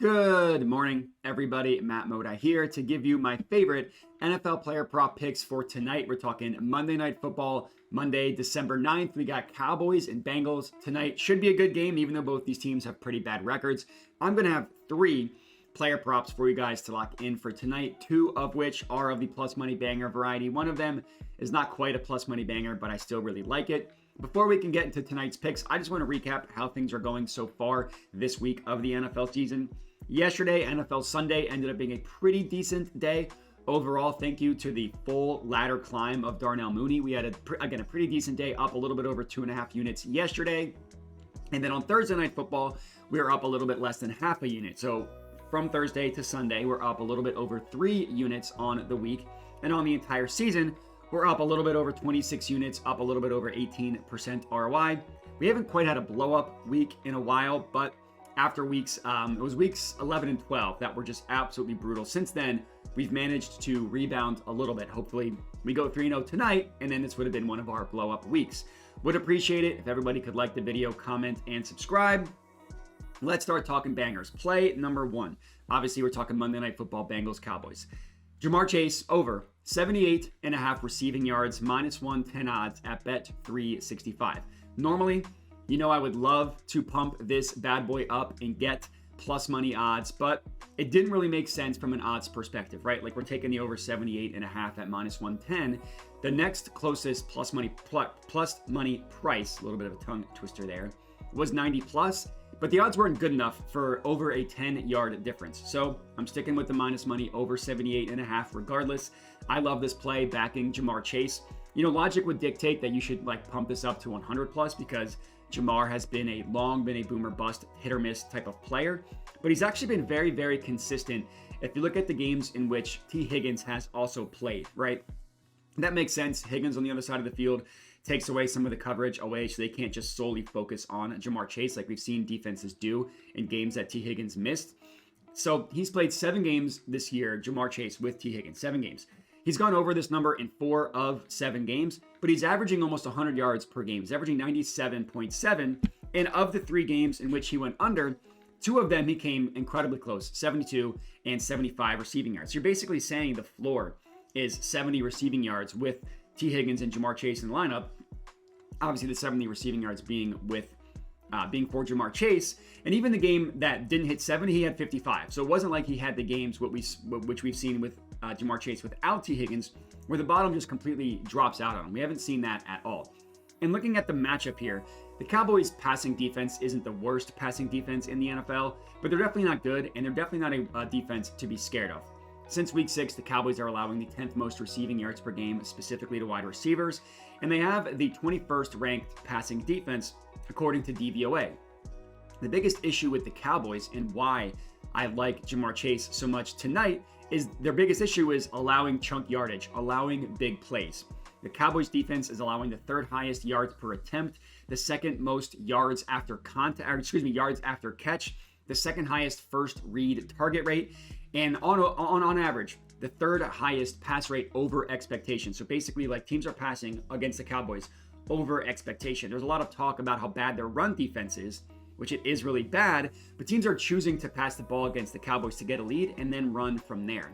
Good morning, everybody. Matt Modi here to give you my favorite NFL player prop picks for tonight. We're talking Monday Night Football, Monday, December 9th. We got Cowboys and Bengals tonight. Should be a good game, even though both these teams have pretty bad records. I'm going to have three player props for you guys to lock in for tonight, two of which are of the plus money banger variety. One of them is not quite a plus money banger, but I still really like it. Before we can get into tonight's picks, I just want to recap how things are going so far this week of the NFL season. Yesterday, NFL Sunday ended up being a pretty decent day. Overall, thank you to the full ladder climb of Darnell Mooney. We had, a pretty decent day, up a little bit over 2.5 units yesterday. And then on Thursday Night Football, we were up a little bit less than half a unit. So from Thursday to Sunday, we're up a little bit over 3 units on the week. And on the entire season, we're up a little bit over 26 units, up a little bit over 18% ROI. We haven't quite had a blow-up week in a while, but after weeks, it was weeks 11 and 12 that were just absolutely brutal. Since then, we've managed to rebound a little bit. Hopefully, we go 3-0 tonight, and then this would have been one of our blow-up weeks. Would appreciate it if everybody could like the video, comment, and subscribe. Let's start talking bangers. Play number one. Obviously, we're talking Monday Night Football, Bengals, Cowboys. Jamar Chase, over 78.5 receiving yards, minus 110 odds at bet 365. Normally, you know I would love to pump this bad boy up and get plus money odds, but it didn't really make sense from an odds perspective, right? Like we're taking the over 78.5 at minus 110. The next closest plus money price, a little bit of a tongue twister there, was 90 plus. But the odds weren't good enough for over a 10-yard difference. So I'm sticking with the minus money over 78.5 regardless. I love this play backing Jamar Chase. You know, logic would dictate that you should pump this up to 100 plus because Jamar has been long been a boomer bust, hit or miss type of player. But he's actually been very, very consistent. If you look at the games in which T. Higgins has also played, right? That makes sense. Higgins on the other side of the field takes away some of the coverage away so they can't just solely focus on Jamar Chase like we've seen defenses do in games that T. Higgins missed. So he's played 7 games this year, Jamar Chase with T. Higgins, 7 games. He's gone over this number in 4 of 7 games, but he's averaging almost 100 yards per game. He's averaging 97.7, and of the 3 games in which he went under, 2 of them he came incredibly close, 72 and 75 receiving yards. So you're basically saying the floor is 70 receiving yards with T. Higgins and Jamar Chase in the lineup. Obviously, the 70 receiving yards being for Jamar Chase. And even the game that didn't hit 70, he had 55. So it wasn't like he had the games which we've seen with Jamar Chase without T. Higgins, where the bottom just completely drops out on him. We haven't seen that at all. And looking at the matchup here, the Cowboys' passing defense isn't the worst passing defense in the NFL, but they're definitely not good, and they're definitely not a defense to be scared of. Since week 6, the Cowboys are allowing the 10th most receiving yards per game, specifically to wide receivers, and they have the 21st ranked passing defense, according to DVOA. The biggest issue with the Cowboys and why I like Jamar Chase so much tonight is their biggest issue is allowing chunk yardage, allowing big plays. The Cowboys defense is allowing the 3rd highest yards per attempt, the 2nd most yards after yards after catch, the 2nd highest first read target rate, and on average, the 3rd highest pass rate over expectation. So basically, teams are passing against the Cowboys over expectation. There's a lot of talk about how bad their run defense is, which it is really bad, but teams are choosing to pass the ball against the Cowboys to get a lead and then run from there.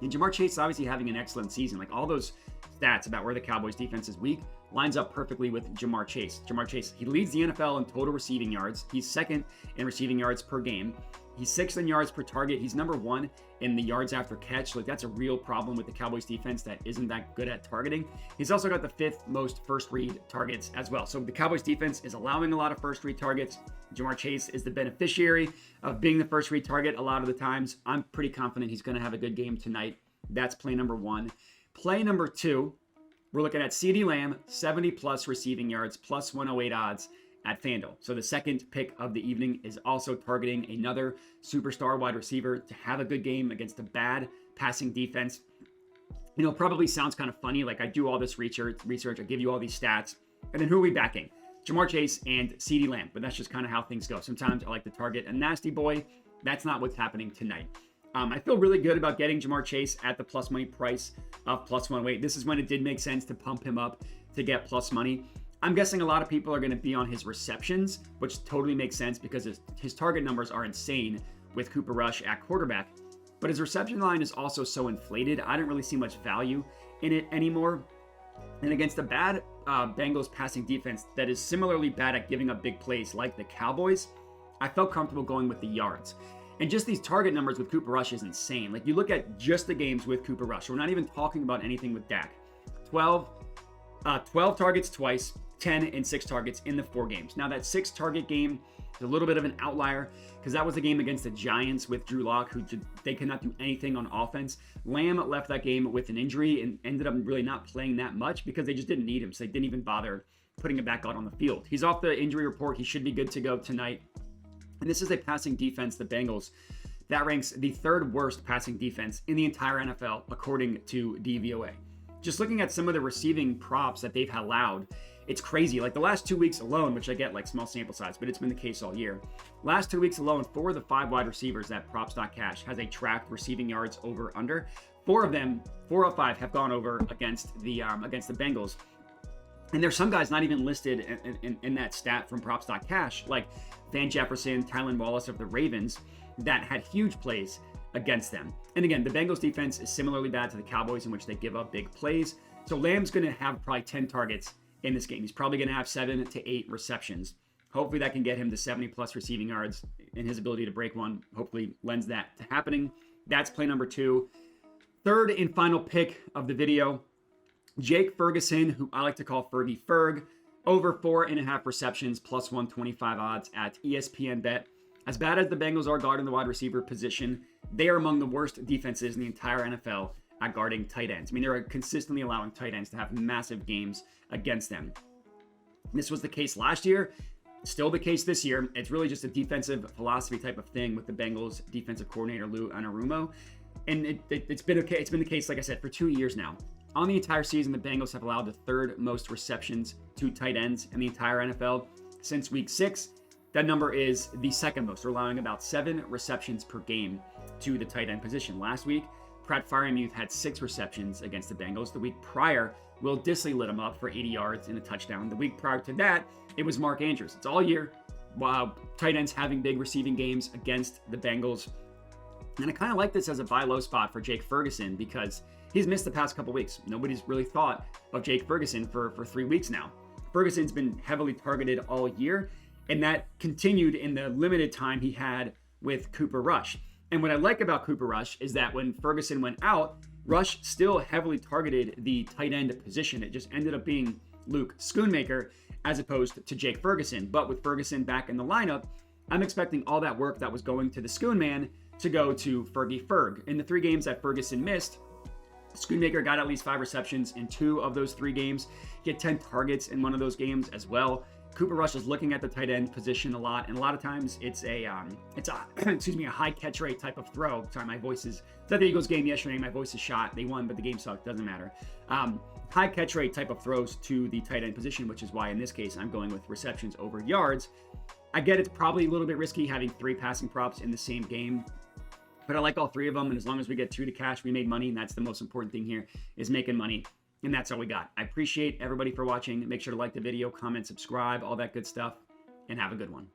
And Jamar Chase is obviously having an excellent season. All those stats about where the Cowboys defense is weak lines up perfectly with Jamar Chase. Jamar Chase, he leads the NFL in total receiving yards. He's 2nd in receiving yards per game. He's 6th in yards per target. He's number 1 in the yards after catch. That's a real problem with the Cowboys defense that isn't that good at targeting. He's also got the 5th most first read targets as well. So the Cowboys defense is allowing a lot of first read targets. Jamar Chase is the beneficiary of being the first read target a lot of the times. I'm pretty confident he's going to have a good game tonight. That's play number 1. Play number 2, we're looking at CeeDee Lamb, 70 plus receiving yards, plus 108 odds at FanDuel. So the second pick of the evening is also targeting another superstar wide receiver to have a good game against a bad passing defense. You know, probably sounds kind of funny. I do all this research, I give you all these stats, and then who are we backing? Jamar Chase and CeeDee Lamb, but that's just kind of how things go. Sometimes I like to target a nasty boy. That's not what's happening tonight. I feel really good about getting Jamar Chase at the plus money price of plus 108. This is when it did make sense to pump him up to get plus money. I'm guessing a lot of people are going to be on his receptions, which totally makes sense because his target numbers are insane. with Cooper Rush at quarterback. But his reception line is also so inflated, I don't really see much value in it anymore. And against a bad Bengals passing defense that is similarly bad at giving up big plays like the Cowboys, I felt comfortable going with the yards. And just these target numbers with Cooper Rush is insane. Like, you look at just the games with Cooper Rush. We're not even talking about anything with Dak. 12 targets twice, 10 and 6 targets in the 4 games. Now, that 6 target game is a little bit of an outlier because that was a game against the Giants with Drew Lock, they could not do anything on offense. Lamb left that game with an injury and ended up really not playing that much because they just didn't need him. So they didn't even bother putting him back out on the field. He's off the injury report. He should be good to go tonight. And this is a passing defense, the Bengals, that ranks the 3rd worst passing defense in the entire NFL, according to DVOA. Just looking at some of the receiving props that they've allowed, it's crazy. Like the last 2 weeks alone, which I get like small sample size, but it's been the case all year. Last 2 weeks alone, 4 of the 5 wide receivers at props.cash has a tracked receiving yards over under. 4 of them, 4 of 5 have gone over against the Bengals. And there's some guys not even listed in that stat from props.cash, like Van Jefferson, Tylan Wallace of the Ravens, that had huge plays against them. And again, the Bengals defense is similarly bad to the Cowboys, in which they give up big plays. So Lamb's going to have probably 10 targets in this game. He's probably going to have 7 to 8 receptions. Hopefully that can get him to 70 plus receiving yards, and his ability to break one hopefully lends that to happening. That's play number 2. Third and final pick of the video, Jake Ferguson, who I like to call Fergie Ferg, over 4.5 receptions plus 125 odds at ESPN Bet. As bad as the Bengals are guarding the wide receiver position, they are among the worst defenses in the entire NFL at guarding tight ends. I mean, they're consistently allowing tight ends to have massive games against them. This was the case last year, still the case this year. It's really just a defensive philosophy type of thing with the Bengals defensive coordinator Lou Anarumo. And it's been the case, like I said, for 2 years now. On the entire season, the Bengals have allowed the 3rd most receptions to tight ends in the entire NFL since week 6. That number is the 2nd most. They're allowing about 7 receptions per game to the tight end position. Last week, Pratt Freiermuth had 6 receptions against the Bengals. The week prior, Will Dissly lit him up for 80 yards and a touchdown. The week prior to that, it was Mark Andrews. It's all year. Wow, tight ends having big receiving games against the Bengals. And I kind of like this as a buy low spot for Jake Ferguson because he's missed the past couple weeks. Nobody's really thought of Jake Ferguson for 3 weeks now. Ferguson's been heavily targeted all year, and that continued in the limited time he had with Cooper Rush. And what I like about Cooper Rush is that when Ferguson went out, Rush still heavily targeted the tight end position. It just ended up being Luke Schoonmaker as opposed to Jake Ferguson. But with Ferguson back in the lineup, I'm expecting all that work that was going to the Schoon man to go to Fergie Ferg. In the 3 games that Ferguson missed, Schoonmaker got at least 5 receptions in 2 of those 3 games. He had 10 targets in one of those games as well. Cooper Rush is looking at the tight end position a lot, and a lot of times it's a excuse me, a high catch rate type of throw. Sorry, my voice is. It's at the Eagles game yesterday. My voice is shot. They won, but the game sucked. Doesn't matter. High catch rate type of throws to the tight end position, which is why in this case I'm going with receptions over yards. I get it's probably a little bit risky having 3 passing props in the same game, but I like all 3 of them. And as long as we get 2 to cash, we made money, and that's the most important thing here is making money. And that's all we got. I appreciate everybody for watching. Make sure to like the video, comment, subscribe, all that good stuff, and have a good one.